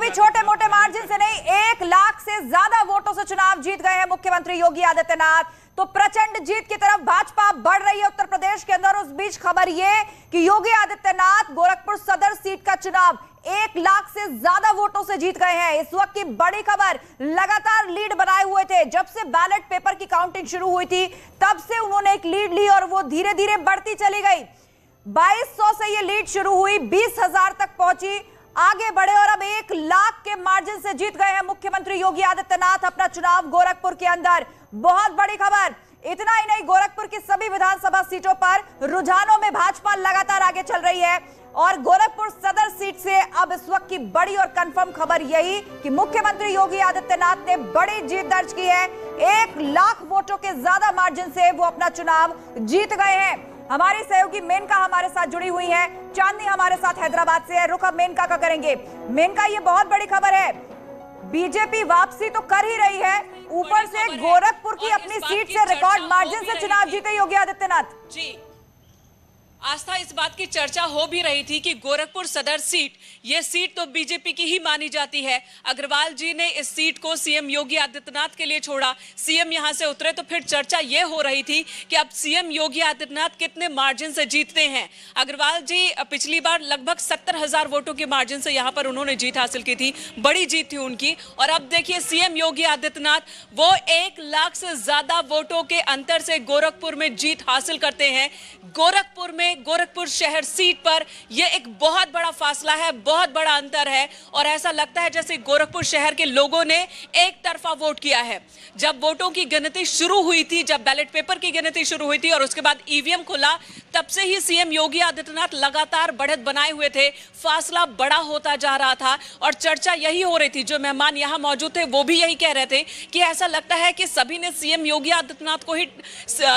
भी छोटे मोटे मार्जिन से नहीं, 1 लाख से ज्यादा वोटों से चुनाव जीत गए हैं मुख्यमंत्री योगी आदित्यनाथ। तो प्रचंड जीत की तरफ भाजपा बढ़ रही है उत्तर प्रदेश के अंदर। उस बीच खबर यह कि योगी आदित्यनाथ गोरखपुर सदर सीट का चुनाव 1 लाख से ज्यादा वोटों से जीत गए हैं। इस वक्त की बड़ी खबर, लगातार लीड बनाए हुए थे। जब से बैलेट पेपर की काउंटिंग शुरू हुई थी तब से उन्होंने एक लीड ली और वो धीरे धीरे बढ़ती चली गई। 2200 से ये लीड शुरू हुई, 20,000 तक पहुंची, आगे बढ़े और अब 1 लाख के मार्जिन से जीत गए हैं मुख्यमंत्री योगी आदित्यनाथ अपना चुनाव गोरखपुर के अंदर। बहुत बड़ी खबर। इतना ही नहीं, गोरखपुर की सभी विधानसभा सीटों पर रुझानों में भाजपा लगातार आगे चल रही है और गोरखपुर सदर सीट से अब इस वक्त की बड़ी और कंफर्म खबर यही कि मुख्यमंत्री योगी आदित्यनाथ ने बड़ी जीत दर्ज की है। 1 लाख वोटों के ज्यादा मार्जिन से वो अपना चुनाव जीत गए हैं। हमारी सहयोगी मेनका हमारे साथ जुड़ी हुई है, चांदनी हमारे साथ हैदराबाद से है। रुख अब मेनका का करेंगे। मेनका, ये बहुत बड़ी खबर है, बीजेपी वापसी तो कर ही रही है, ऊपर से गोरखपुर की अपनी सीट से रिकॉर्ड मार्जिन से चुनाव जीते योगी आदित्यनाथ। जी आस्था, इस बात की चर्चा हो भी रही थी कि गोरखपुर सदर सीट, ये सीट तो बीजेपी की ही मानी जाती है। अग्रवाल जी ने इस सीट को सीएम योगी आदित्यनाथ के लिए छोड़ा, सीएम यहां से उतरे तो फिर चर्चा ये हो रही थी कि अब सीएम योगी आदित्यनाथ कितने मार्जिन से जीतते हैं। अग्रवाल जी पिछली बार लगभग 70,000 वोटों के मार्जिन से यहां पर उन्होंने जीत हासिल की थी, बड़ी जीत थी उनकी। और अब देखिए सीएम योगी आदित्यनाथ वो 1 लाख से ज्यादा वोटों के अंतर से गोरखपुर में जीत हासिल करते हैं। गोरखपुर में, गोरखपुर शहर सीट पर यह एक बहुत बड़ा फासला है, बहुत बड़ा अंतर है और ऐसा लगता है जैसे गोरखपुर शहर के लोगों ने एक तरफा वोट किया है। जब वोटों की गिनती शुरू हुई थी, जब बैलेट पेपर की गिनती शुरू हुई थी और उसके बाद ईवीएम खुला, तब से ही सीएम योगी आदित्यनाथ लगातार बढ़त बनाए हुए थे, फासला बड़ा होता जा रहा था और चर्चा यही हो रही थी। जो मेहमान यहां मौजूद थे वो भी यही कह रहे थे कि ऐसा लगता है कि सभी ने सीएम योगी आदित्यनाथ को ही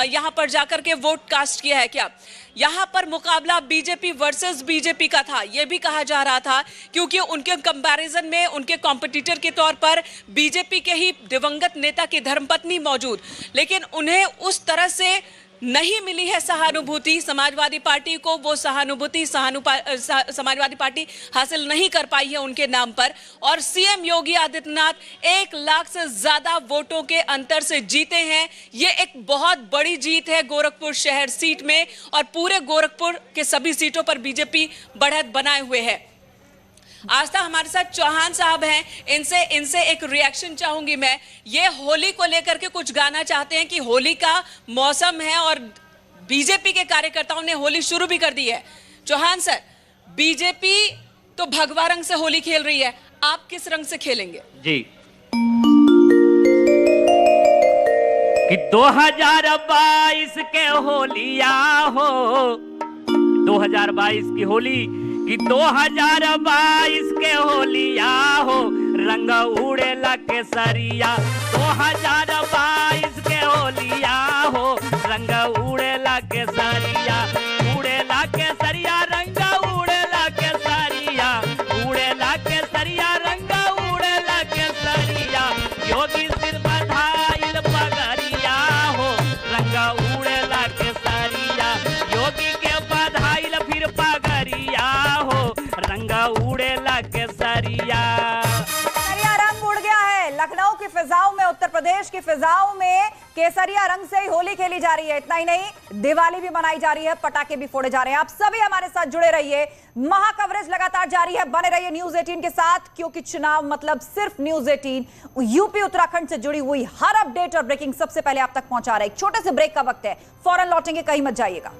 यहां पर जाकर के वोट कास्ट किया है। क्या यहां पर मुकाबला बीजेपी वर्सेस बीजेपी का था, यह भी कहा जा रहा था, क्योंकि उनके कंपैरिजन में उनके कॉम्पिटिटर के तौर पर बीजेपी के ही दिवंगत नेता की धर्मपत्नी मौजूद, लेकिन उन्हें उस तरह से नहीं मिली है सहानुभूति। समाजवादी पार्टी को वो सहानुभूति समाजवादी पार्टी हासिल नहीं कर पाई है उनके नाम पर और सीएम योगी आदित्यनाथ 1 लाख से ज्यादा वोटों के अंतर से जीते हैं। ये एक बहुत बड़ी जीत है गोरखपुर शहर सीट में और पूरे गोरखपुर के सभी सीटों पर बीजेपी बढ़त बनाए हुए है। आस्था, हमारे साथ चौहान साहब हैं, इनसे एक रिएक्शन चाहूंगी मैं। ये होली को लेकर के कुछ गाना चाहते हैं कि होली का मौसम है और बीजेपी के कार्यकर्ताओं ने होली शुरू भी कर दी है। चौहान सर, बीजेपी तो भगवा रंग से होली खेल रही है, आप किस रंग से खेलेंगे? जी, कि 2022 के होलिया हो, 2022 की होली, कि 2022 के होलिया हो, रंग उड़ेला केसरिया। 2022 के होलिया हो, रंग उड़ेला केसरिया, उड़ेला केसरिया, रंग उड़ेला केसरिया, उड़ेला केसरिया, रंग उड़ेला केसरिया। योगी सिर बधाइल पगरिया हो, रंग उड़ेला केसरिया, योगी के बधाइल फिर पगरिया हो, रंग उड़ेला केसरिया। केसरिया रंग उड़ गया है। लखनऊ की फिजाओं में, उत्तर प्रदेश की फिजाओं में केसरिया रंग से ही होली खेली जा रही है। इतना ही नहीं, दिवाली भी मनाई जा रही है, पटाखे भी फोड़े जा रहे हैं। आप सभी हमारे साथ जुड़े रहिए, महा कवरेज लगातार जारी है, बने रहिए न्यूज 18 के साथ, क्योंकि चुनाव मतलब सिर्फ न्यूज 18 यूपी उत्तराखंड से जुड़ी हुई हर अपडेट और ब्रेकिंग सबसे पहले आप तक पहुंचा रहा है। एक छोटे से ब्रेक का वक्त है, फौरन लौटेंगे, कहीं मत जाइएगा।